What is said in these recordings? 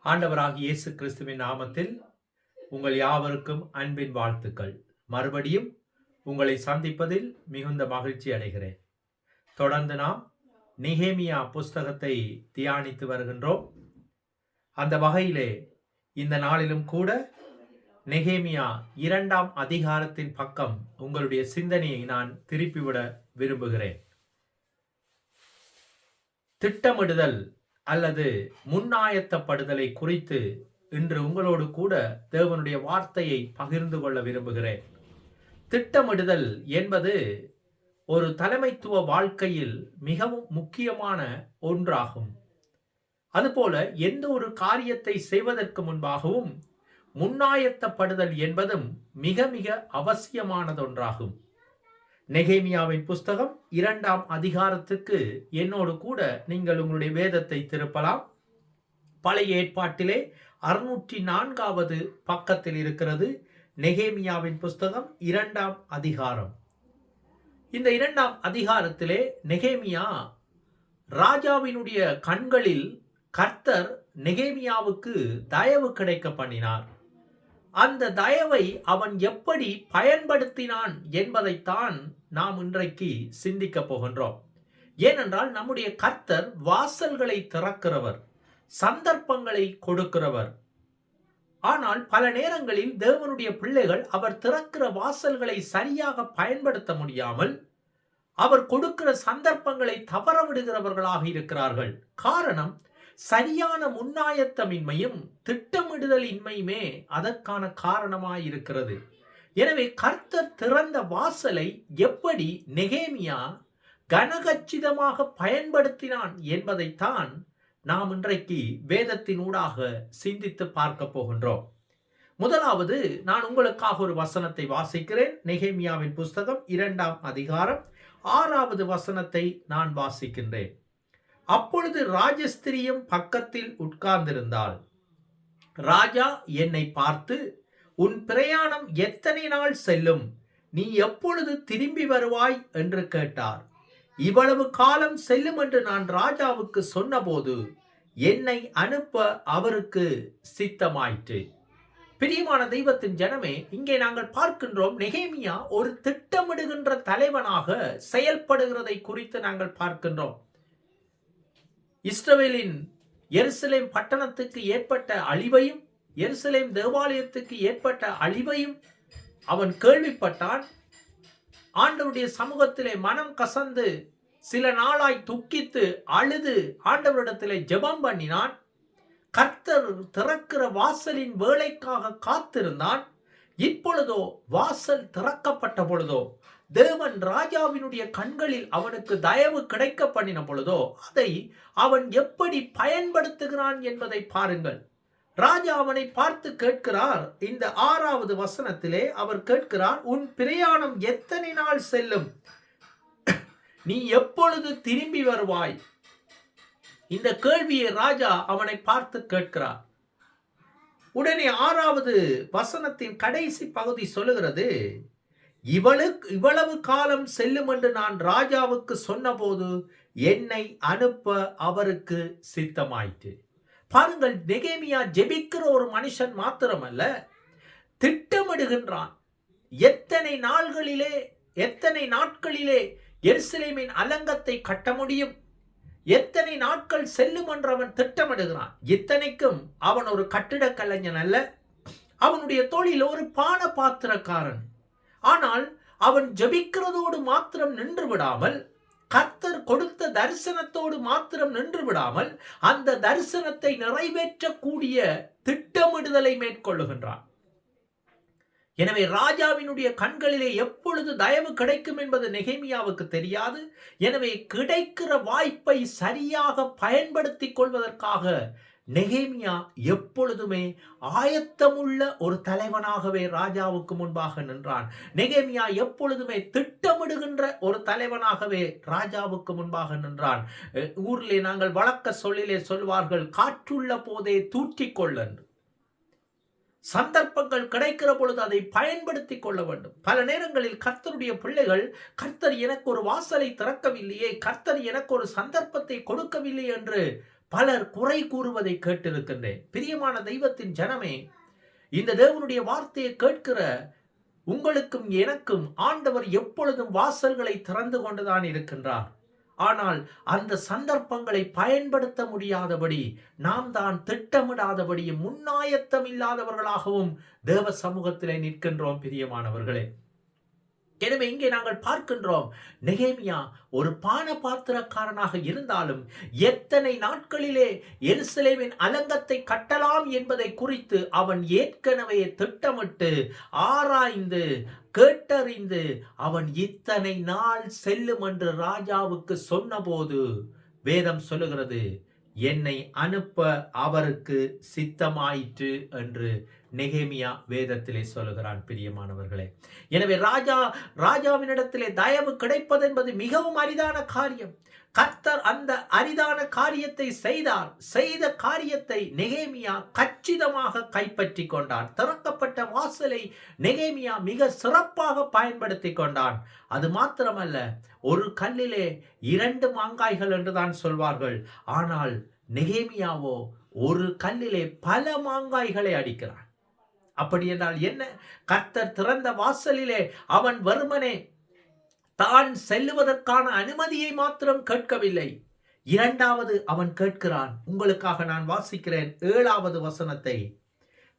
ஆண்டவராகிய இயேசு கிறிஸ்துவின் நாமத்தில் உங்கள் யாவருக்கும் அன்பின் வாழ்த்துக்கள். மறுபடியும் உங்களை சந்திப்பதில் மிகுந்த மகிழ்ச்சி அடைகிறேன். தொடர்ந்து நாம் நெகேமியா புஸ்தகத்தை தியானித்து வருகின்றோம். அந்த வகையிலே இந்த நாளிலும் கூட நெகேமியா 2ஆம் அதிகாரத்தின் பக்கம் உங்களுடைய சிந்தனையை நான் திருப்பிவிட விரும்புகிறேன். திட்டமிடுதல் அல்லது முன்னாயத்தப்படுதலை குறித்து இன்று உங்களோடு கூட தேவனுடைய வார்த்தையை பகிர்ந்து கொள்ள விரும்புகிறேன். திட்டமிடுதல் என்பது ஒரு தலைமைத்துவ வாழ்க்கையில் மிகவும் முக்கியமான ஒன்றாகும். அதுபோல எந்த ஒரு காரியத்தை செய்வதற்கு முன்பாகவும் முன்னாயத்தப்படுதல் என்பதும் மிக மிக அவசியமானதொன்றாகும். நெகேமியாவின் புஸ்தகம் 2ஆம் அதிகாரத்துக்கு என்னோடு கூட நீங்கள் உங்களுடைய வேதத்தை திருப்பலாம். பழைய ஏற்பாட்டிலே 604வது பக்கத்தில் இருக்கிறது நெகேமியாவின் புஸ்தகம் 2ஆம் அதிகாரம். இந்த 2ஆம் அதிகாரத்திலே நெகேமியா ராஜாவினுடைய கண்களில் கர்த்தர் நெகேமியாவுக்கு தயவு கிடைக்க பண்ணினார். அந்த தயவை அவன் எப்படி பயன்படுத்தினான் என்பதைத்தான் நாம் இன்றைக்கு சிந்திக்க போகின்றோம். ஏனென்றால் நம்முடைய கர்த்தர் வாசல்களை திறக்கிறவர், சந்தர்ப்பங்களை கொடுக்கிறவர். ஆனால் பல நேரங்களில் தேவனுடைய பிள்ளைகள் அவர் திறக்கிற வாசல்களை சரியாக பயன்படுத்த முடியாமல் அவர் கொடுக்கிற சந்தர்ப்பங்களை தவற விடுகிறவர்களாக இருக்கிறார்கள். காரணம், சரியான முன்னாயத்தமின்மையும் திட்டமிடுதலின்மையுமே அதற்கான காரணமாயிருக்கிறது. எனவே கர்த்தர் திறந்த வாசலை எப்படி நெகேமியா கனகச்சிதமாக பயன்படுத்தினான் என்பதைத்தான் நாம் இன்றைக்கு வேதத்தினூடாக சிந்தித்து பார்க்க போகின்றோம். முதலாவது நான் உங்களுக்காக ஒரு வசனத்தை வாசிக்கிறேன். நெகேமியாவின் புஸ்தகம் 2ஆம் அதிகாரம் 6வது வசனத்தை நான் வாசிக்கின்றேன். அப்பொழுது ராஜஸ்திரியும் பக்கத்தில் உட்கார்ந்திருந்தாள். ராஜா என்னை பார்த்து, உன் பிரயாணம் எத்தனை நாள் செல்லும்? நீ எப்பொழுது திரும்பி வருவாய் என்று கேட்டார். இவ்வளவு காலம் செல்லும் என்று நான் ராஜாவுக்கு சொன்னபோது என்னை அனுப்ப அவருக்கு சித்தமாயிற்று. பிரியமான தெய்வத்தின் ஜனமே, இங்கே நாங்கள் பார்க்கின்றோம் நெகேமியா ஒரு திட்டமிடுகின்ற தலைவனாக செயல்படுகிறதை குறித்து நாங்கள் பார்க்கின்றோம். இஸ்ரவேலின் எருசலேம் பட்டணத்துக்கு ஏற்பட்ட அழிவையும் எருசலேம் தேவாலயத்துக்கு ஏற்பட்ட அழிவையும் அவன் கேள்விப்பட்டான். ஆண்டவருடைய சமூகத்திலே மனம் கசந்து சில நாளாய் துக்கித்து அழுது ஆண்டவரிடத்திலே ஜெபம் பண்ணினான். கர்த்தர் திறக்கிற வாசலின் வேலைக்காக காத்திருந்தான். இப்பொழுதோ வாசல் திறக்கப்பட்ட பொழுதோ, தேவன் ராஜாவினுடைய கண்களில் அவனுக்கு தயவு கிடைக்க பண்ணின பொழுதோ அதை அவன் எப்படி பயன்படுத்துகிறான் என்பதை பாருங்கள். ராஜா அவனை பார்த்து கேட்கிறார். இந்த 6வது வசனத்திலே அவர் கேட்கிறார், உன் பிரயாணம் எத்தனை நாள் செல்லும்? நீ எப்பொழுது திரும்பி வருவாய்? இந்த கேள்வியை ராஜா அவனை பார்த்து கேட்கிறார். உடனே 6வது வசனத்தின் கடைசி பகுதி சொல்லுகிறது, இவ்வளவு காலம் செல்லும் என்று நான் ராஜாவுக்கு சொன்னபோது என்னை அனுப்ப அவருக்கு சித்தமாயிற்று. பாருங்கள், நெகேமியா ஜெபிக்கிற ஒரு மனுஷன் மாத்திரமல்ல, திட்டமிடுகின்றான். எத்தனை நாட்களிலே எருசலேமின் அலங்கத்தை கட்ட முடியும், எத்தனை நாட்கள் செல்லும் என்று அவன் திட்டமிடுகிறான். இத்தனைக்கும் அவன் ஒரு கட்டிடக் கலைஞன் அல்ல, அவனுடைய தொழில் ஒரு பான பாத்திரக்காரன். ஆனால் அவன் ஜெபிக்கிறதோடு மாத்திரம் நின்று விடாமல், கர்த்தர் கொடுத்த தரிசனத்தோடு மாத்திரம் நின்று விடாமல், அந்த தரிசனத்தை நிறைவேற்றக்கூடிய திட்டமிடுதலை மேற்கொள்ளுகின்றான். எனவே ராஜாவினுடைய கண்களிலே எப்பொழுது தயவு கிடைக்கும் என்பது நெகேமியாவுக்கு தெரியாது. எனவே கிடைக்கிற வாய்ப்பை சரியாக பயன்படுத்திக் கொள்வதற்காக நெகேமியா எப்பொழுதுமே ஆயத்தமுள்ள ஒரு தலைவனாகவே ராஜாவுக்கு முன்பாக நின்றான். நெகேமியா எப்பொழுதுமே திட்டமிடுகின்ற ஒரு தலைவனாகவே ராஜாவுக்கு முன்பாக நின்றான். ஊரிலே நாங்கள் வழக்க சொல்லிலே சொல்வார்கள், காற்றுள்ள போதே தூற்றிக்கொள் என்று. சந்தர்ப்பங்கள் கிடைக்கிற பொழுது அதை பயன்படுத்திக் கொள்ள வேண்டும். பல நேரங்களில் கர்த்தருடைய பிள்ளைகள், கர்த்தர் எனக்கு ஒரு வாசலை திறக்கவில்லையே, கர்த்தர் எனக்கு ஒரு சந்தர்ப்பத்தை கொடுக்கவில்லை என்று பலர் குறை கூறுவதை கேட்டிருக்கின்றேன். பிரியமான தெய்வத்தின் ஜனமே, இந்த தேவனுடைய வார்த்தையை கேட்கிற உங்களுக்கும் எனக்கும் ஆண்டவர் எப்பொழுதும் வாசல்களை திறந்து கொண்டுதான் இருக்கின்றார். ஆனால் அந்த சந்தர்ப்பங்களை பயன்படுத்த முடியாதபடி நாம் தான் திட்டமிடாதபடியும் முன்னாயத்தம் இல்லாதவர்களாகவும் தேவ சமூகத்திலே நிற்கின்றோம். பிரியமானவர்களே, எனவே இங்கே நாங்கள் பார்க்கின்றோம், நெகேமியா ஒரு பான பாத்திரக்காரனாக இருந்தாலும் எத்தனை நாட்களிலே எருசலேமின் அலங்கத்தை கட்டலாம் என்பதை குறித்து அவன் ஏற்கனவே திட்டமிட்டு ஆராய்ந்து கேட்டறிந்து அவன் இத்தனை நாள் செல்லும் என்று ராஜாவுக்கு சொன்னபோது வேதம் சொல்லுகிறது, என்னை அனுப்ப அவருக்கு சித்தமாயிற்று என்று நெகேமியா வேதத்திலே சொல்லுகிறான். பிரியமானவர்களே, எனவே ராஜாவினிடத்திலே தயவு கிடைப்பது என்பது மிகவும் அரிதான காரியம். கர்த்தர் அந்த அரிதான காரியத்தை செய்தார். செய்த காரியத்தை நெகேமியா கச்சிதமாக கைப்பற்றி கொண்டான். திறக்கப்பட்ட வாசலை நெகேமியா மிக சிறப்பாக பயன்படுத்தி கொண்டான். அது மாத்திரமல்ல, ஒரு கல்லிலே 2 மாங்காய்கள் என்றுதான் சொல்வார்கள். ஆனால் நெகேமியாவோ ஒரு கல்லிலே பல மாங்காய்களை அடிக்கிறான். அப்படி என்றால் என்ன? கர்த்தர் திறந்த வாசலிலே அவன் வெறுமனே தான் செல்லுவதற்கான அனுமதியை மாத்திரம் கேட்கவில்லை. 2வது அவன் கேட்கிறான். உங்களுக்காக நான் வாசிக்கிறேன் 7வது வசனத்தை.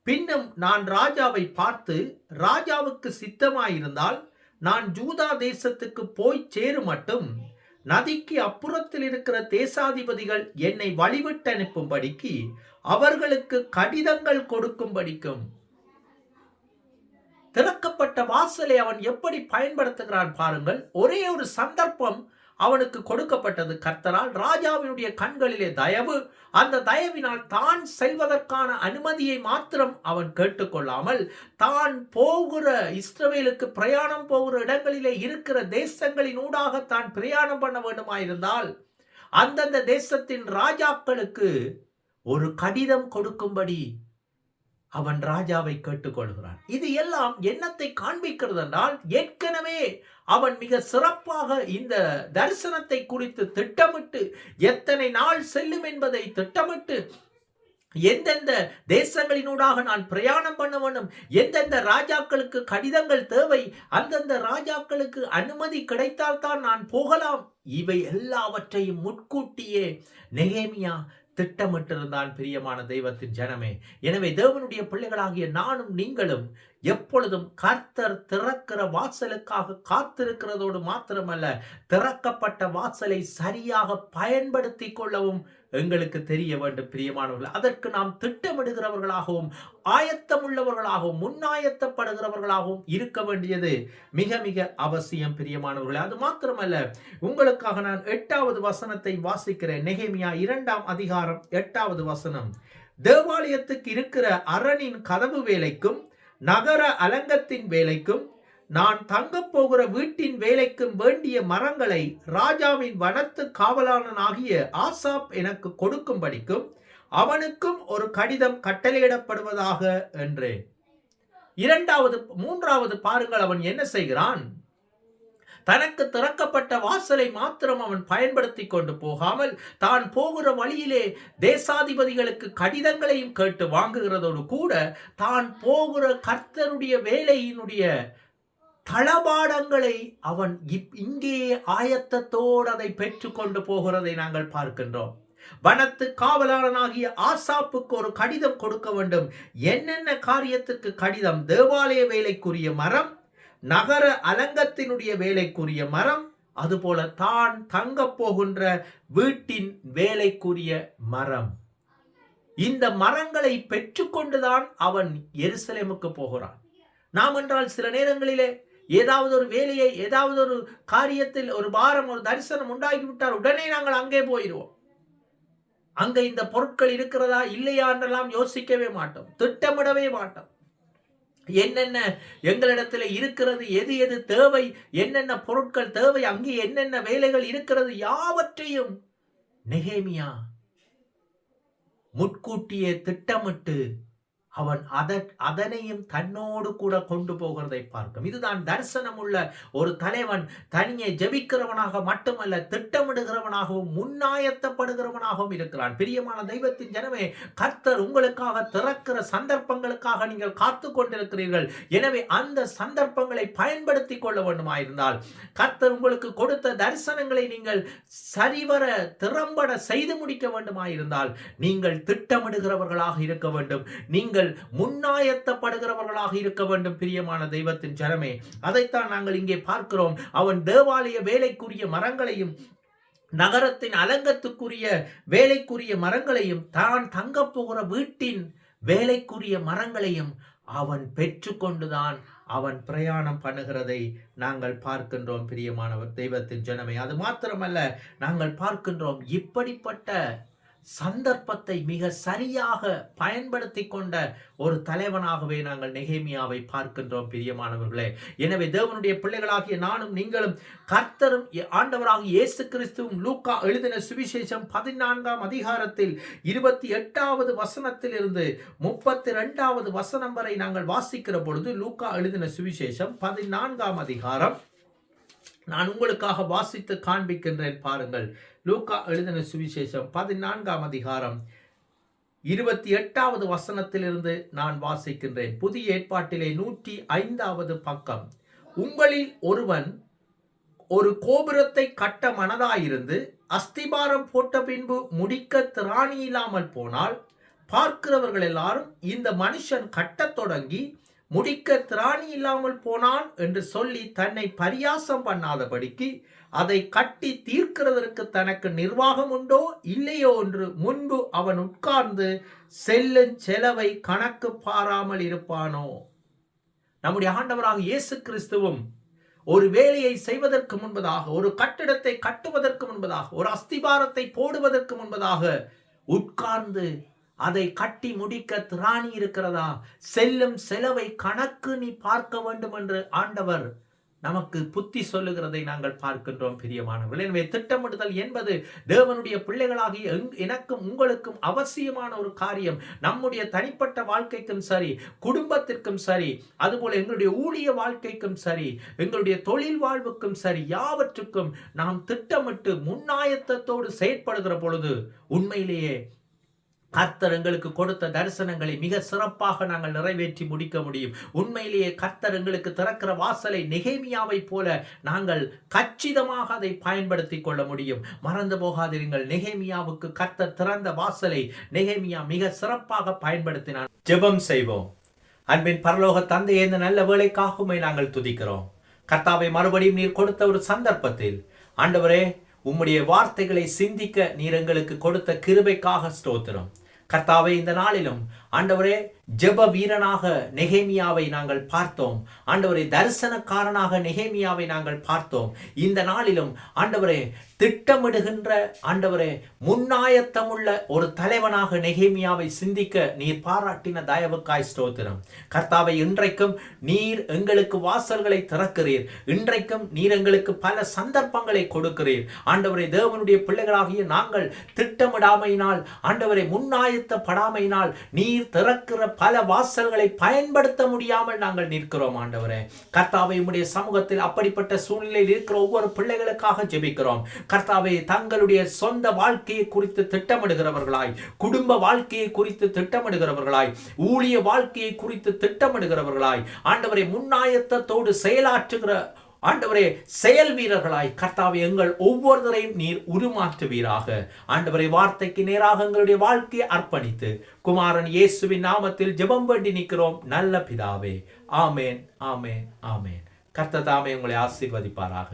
பின்னும் நான் ராஜாவை பார்த்து, ராஜாவுக்கு சித்தமாயிருந்தால் நான் ஜூதா தேசத்துக்கு போய் சேரும் மட்டும் நதிக்கு அப்புறத்தில் இருக்கிற தேசாதிபதிகள் என்னை வழிவிட்டு அனுப்பும்படிக்கு அவர்களுக்கு கடிதங்கள் கொடுக்கும்படிக்கும். திறக்கப்பட்ட வாசலை அவன் எப்படி பயன்படுத்துகிறான் பாருங்கள். ஒரே ஒரு சந்தர்ப்பம் அவனுக்கு கொடுக்கப்பட்டது கர்த்தரால். ராஜாவினுடைய கண்களிலே தயவு. அந்த தயவினால் தான் செல்வதற்கான அனுமதியை மாத்திரம் அவன் கேட்டுக்கொள்ளாமல், தான் போகிற இஸ்ரவேலுக்கு பிரயாணம் போகிற இடங்களிலே இருக்கிற தேசங்களின் ஊடாக தான் பிரயாணம் பண்ண வேண்டுமாயிருந்தால் அந்தந்த தேசத்தின் ராஜாக்களுக்கு ஒரு கடிதம் கொடுக்கும்படி அவன் ராஜாவை கேட்டுக்கொள்கிறான். இது எல்லாம் என்னத்தை காண்பிக்கிறது என்றால், ஏற்கனவே அவன் மிக சிறப்பாக இந்த தரிசனத்தை குறித்து திட்டமிட்டு, எத்தனை நாள் செல்லும் என்பதை திட்டமிட்டு, எந்தெந்த தேசங்களினூடாக நான் பிரயாணம் பண்ண வேண்டும், எந்தெந்த ராஜாக்களுக்கு கடிதங்கள் தேவை, அந்தந்த ராஜாக்களுக்கு அனுமதி கிடைத்தால்தான் நான் போகலாம், இவை எல்லாவற்றையும் முன்கூட்டியே நெகேமியா திட்டமிட்டிருந்தான். பிரியமான தெய்வத்தின் ஜனமே, எனவே தேவனுடைய பிள்ளைகளாகிய நானும் நீங்களும் எப்பொழுதும் கர்த்தர் திறக்கிற வாசலுக்காக காத்திருக்கிறதோடு மாத்திரமல்ல, திறக்கப்பட்ட வாசலை சரியாக பயன்படுத்தி கொள்ளவும் எங்களுக்கு தெரிய வேண்டும். பிரியமானவர்கள், அதற்கு நாம் திட்டமிடுகிறவர்களாகவும் ஆயத்தம் உள்ளவர்களாகவும் முன்னாயத்தப்படுகிறவர்களாகவும் இருக்க வேண்டியது மிக மிக அவசியம். பிரியமானவர்களே, அது மாத்திரமல்ல, உங்களுக்காக நான் 8வது வசனத்தை வாசிக்கிறேன். நெகேமியா 2ஆம் அதிகாரம் 8வது வசனம். தேவாலயத்துக்கு இருக்கிற அரணின் கதவு வேலைக்கும் நகர அலங்கத்தின் வேலைக்கும் நான் தங்கப் போகிற வீட்டின் வேலைக்கும் வேண்டிய மரங்களை ராஜாவின் வனத்து காவலாளனாகிய ஆசாப் எனக்கு கொடுக்கும்படிக்கும் அவனுக்கும் ஒரு கடிதம் கட்டளையிடப்படுவதாக என்றேன். 3வது பாருங்கள், அவன் என்ன செய்கிறான்? தனக்கு திறக்கப்பட்ட வாசலை மாத்திரம் அவன் பயன்படுத்தி கொண்டு போகாமல், தான் போகிற வழியிலே தேசாதிபதிகளுக்கு கடிதங்களையும் கேட்டு வாங்குகிறதோடு கூட, தான் போகிற கர்த்தருடைய வேலையினுடைய தளபாடங்களை அவன் இங்கே ஆயத்தத்தோடு அதை பெற்றுக்கொண்டு போகிறதை நாங்கள் பார்க்கின்றோம். வனத்து காவலாளனாகிய ஆசாப்புக்கு ஒரு கடிதம் கொடுக்க வேண்டும். என்னென்ன காரியத்துக்கு கடிதம்? தேவாலய வேலைக்குரிய மரம், நகர அலங்கத்தினுடைய வேலைக்குரிய மரம், அதுபோல தான் தங்க போகின்ற வீட்டின் வேலைக்குரிய மரம். இந்த மரங்களை பெற்றுக்கொண்டுதான் அவன் எருசலேமுக்கு போகிறான். நாம் என்றால் சில நேரங்களிலே ஏதாவது ஒரு வேலையை, ஏதாவது ஒரு காரியத்தில் ஒரு பாரம், ஒரு தரிசனம் உண்டாகிவிட்டால் உடனே நாங்கள் அங்கே போயிடுவோம். அங்க இந்த பொருட்கள் இருக்கிறதா இல்லையா என்றெல்லாம் யோசிக்கவே மாட்டோம், திட்டமிடவே மாட்டோம். என்னென்ன எங்களிடத்தில் இருக்கிறது, எது எது தேவை, என்னென்ன பொருட்கள் தேவை, அங்கே என்னென்ன வேலைகள் இருக்கிறது, யாவற்றையும் நெகேமியா முன்கூட்டியே திட்டமிட்டு அவன் அதனையும் தன்னோடு கூட கொண்டு போகிறதை பார்க்கும். இதுதான் தரிசனம் உள்ள ஒரு தலைவன். தனியே ஜெபிக்கிறவனாக மட்டுமல்ல, திட்டமிடுகிறவனாகவும் முன்னாயத்தப்படுகிறவனாகவும் இருக்கிறான். பிரியமான தெய்வத்தின் ஜனமே, கர்த்தர் உங்களுக்காக திறக்கிற சந்தர்ப்பங்களுக்காக நீங்கள் காத்து கொண்டிருக்கிறீர்கள். எனவே அந்த சந்தர்ப்பங்களை பயன்படுத்திக் கொள்ள வேண்டுமாயிருந்தால், கர்த்தர் உங்களுக்கு கொடுத்த தரிசனங்களை நீங்கள் சரிவர திறம்பட செய்து முடிக்க வேண்டுமாயிருந்தால், நீங்கள் திட்டமிடுகிறவர்களாக இருக்க வேண்டும். நீங்கள் முன்னாயத்தப்படுகிறவர்களாக இருக்க வேண்டும். பிரியமான தெய்வத்தின் ஜனமே, அதைத்தான் நாங்கள் இங்கே பார்க்கிறோம். அவன் தேவாலய வேலைக்குரிய மரங்களையும் நகரத்தின் அலங்கத்துக்குரிய வேலைக்குரிய மரங்களையும் தான் தங்கப் போகிற வீட்டின் வேலைக்குரிய மரங்களையும் அவன் பெற்றுக்கொண்டுதான் அவன் பிரயாணம் பண்ணுகிறதை நாங்கள் பார்க்கின்றோம். பிரியமானவர் தெய்வத்தின் ஜனமே, அது மாத்திரமல்ல, நாங்கள் பார்க்கின்றோம் இப்படிப்பட்ட சந்தர்ப்பத்தை மிக சரியாக பயன்படுத்தி கொண்ட ஒரு தலைவனாகவே நாங்கள் நெகேமியாவை பார்க்கின்றோம். பிரியமானவர்களே, எனவே தேவனுடைய பிள்ளைகளாகிய நானும் நீங்களும் கர்த்தரும் ஆண்டவராகிய இயேசு கிறிஸ்துவும் லூக்கா எழுதின சுவிசேஷம் 14ஆம் அதிகாரத்தில் 28வது வசனத்திலிருந்து 32வது வசனம் வரை நாங்கள் வாசிக்கிற பொழுது, லூக்கா எழுதின சுவிசேஷம் 14ஆம் அதிகாரம் நான் உங்களுக்காக வாசித்து காண்பிக்கின்றேன். பாருங்கள், லூக்கா எழுதின சுவிசேஷம் 14ஆம் அதிகாரம் 28வது வசனத்திலிருந்து நான் வாசிக்கின்றேன். புதிய ஏற்பாட்டிலே 105வது பக்கம். உங்களில் ஒருவன் ஒரு கோபுரத்தை கட்ட மனதாயிருந்து அஸ்திபாரம் போட்ட பின்பு முடிக்க திராணி இல்லாமல் போனால், பார்க்கிறவர்கள் எல்லாரும் இந்த மனுஷன் கட்டத் தொடங்கி முடிக்க திராணி இல்லாமல் போனான் என்று சொல்லி தன்னை பரியாசம் பண்ணாதபடிக்கு அதை கட்டி தீர்க்கிறதற்கு தனக்கு நிர்வாகம் உண்டோ இல்லையோ என்று முன்பு அவன் உட்கார்ந்து செல்லும் செலவை கணக்கு பாராமல் இருப்பானோ? நம்முடைய ஆண்டவராக இயேசு கிறிஸ்துவும் ஒரு வேலையை செய்வதற்கு முன்பதாக, ஒரு கட்டிடத்தை கட்டுவதற்கு முன்பதாக, ஒரு அஸ்திபாரத்தை போடுவதற்கு முன்பதாக உட்கார்ந்து அதை கட்டி முடிக்க திராணி இருக்கிறதா, செல்லும் செலவை கணக்கு நீ பார்க்க வேண்டும் என்று ஆண்டவர் நமக்கு புத்தி சொல்லுகிறதை நாங்கள் பார்க்கின்றோம். பிரியமானவர்களே, எனவே திட்டமிடுதல் என்பது தேவனுடைய பிள்ளைகளாகிய எனக்கும் உங்களுக்கும் அவசியமான ஒரு காரியம். நம்முடைய தனிப்பட்ட வாழ்க்கைக்கும் சரி, குடும்பத்திற்கும் சரி, அதுபோல எங்களுடைய ஊழிய வாழ்க்கைக்கும் சரி, எங்களுடைய தொழில் வாழ்வுக்கும் சரி, யாவற்றுக்கும் நாம் திட்டமிட்டு முன்னாயத்தத்தோடு செயற்படுகிற பொழுது உண்மையிலேயே கர்த்தர் எங்களுக்கு கொடுத்த தரிசனங்களை மிக சிறப்பாக நாங்கள் நிறைவேற்றி முடிக்க முடியும். உண்மையிலேயே கர்த்தர் எங்களுக்கு திறக்கிற வாசலை நெகேமியாவை போல நாங்கள் கச்சிதமாக அதை பயன்படுத்தி கொள்ள முடியும். மறந்து போகாதிருங்கள், நெகேமியாவுக்கு கர்த்தர் திறந்த வாசலை நெகேமியா மிக சிறப்பாக பயன்படுத்தினார். ஜெபம் செய்வோம். அன்பின் பரலோக தந்தையே, இந்த நல்ல வேலைக்காகவே நாங்கள் துதிக்கிறோம். கர்த்தாவை, மறுபடியும் நீர் கொடுத்த ஒரு சந்தர்ப்பத்தில் ஆண்டவரே, உம்முடைய வார்த்தைகளை சிந்திக்க நீர் எங்களுக்கு கொடுத்த கிருபைக்காக ஸ்தோத்திரம். கர்த்தாவே, இந்த நாளிலும் ஆண்டவரே, ஜெப வீரனாக நெகேமியாவை நாங்கள் பார்த்தோம். ஆண்டவரே, தரிசனக்காரனாக நெகேமியாவை நாங்கள் பார்த்தோம். இந்த நாளிலும் ஆண்டவரே, திட்டமிடுகின்ற ஆண்டவரே, முன்னாயத்தமுள்ள ஒரு தலைவனாக நெகேமியாவை சிந்திக்க நீர் பாராட்டின தயவுக்காய் ஸ்தோத்திரம். கர்த்தாவை, இன்றைக்கும் நீர் எங்களுக்கு வாசல்களை திறக்கிறீர். இன்றைக்கும் நீர் எங்களுக்கு பல சந்தர்ப்பங்களை கொடுக்கிறீர். ஆண்டவரே, தேவனுடைய பிள்ளைகளாகிய நாங்கள் திட்டமிடாமையினால், ஆண்டவரை முன்னாயத்தப்படாமையினால் நீர் திறக்கிற பல வாசல்களை பயன்படுத்த முடியாமல் நாங்கள் நிற்கிறோம். ஆண்டவரே கர்த்தாவே, உம்முடைய சமூகத்தில் அப்படிப்பட்ட சூழ்நிலையில் இருக்கிற ஒவ்வொரு பிள்ளைகளுக்காக ஜெபிக்கிறோம். கர்த்தாவே, தங்களுடைய சொந்த வாழ்க்கையை குறித்து திட்டமிடுகிறவர்களாய், குடும்ப வாழ்க்கையை குறித்து திட்டமிடுகிறவர்களாய், ஊழிய வாழ்க்கையை குறித்து திட்டமிடுகிறவர்களாய், ஆண்டவரை முன்னாயத்தத்தோடு செயலாற்றுகிற ஆண்டவரே செயல் வீரர்களாய் கர்த்தாவே எங்கள் ஒவ்வொருவரையும் நீர் உருமாற்றுவீராக. ஆண்டவரை, வார்த்தைக்கு நேராக எங்களுடைய வாழ்க்கையை அர்ப்பணித்து குமாரன் இயேசுவின் நாமத்தில் ஜெபம் வேண்டி நிற்கிறோம் நல்ல பிதாவே. ஆமேன், ஆமேன், ஆமேன். கர்த்தர் தாமே உங்களை ஆசீர்வதிப்பாராக.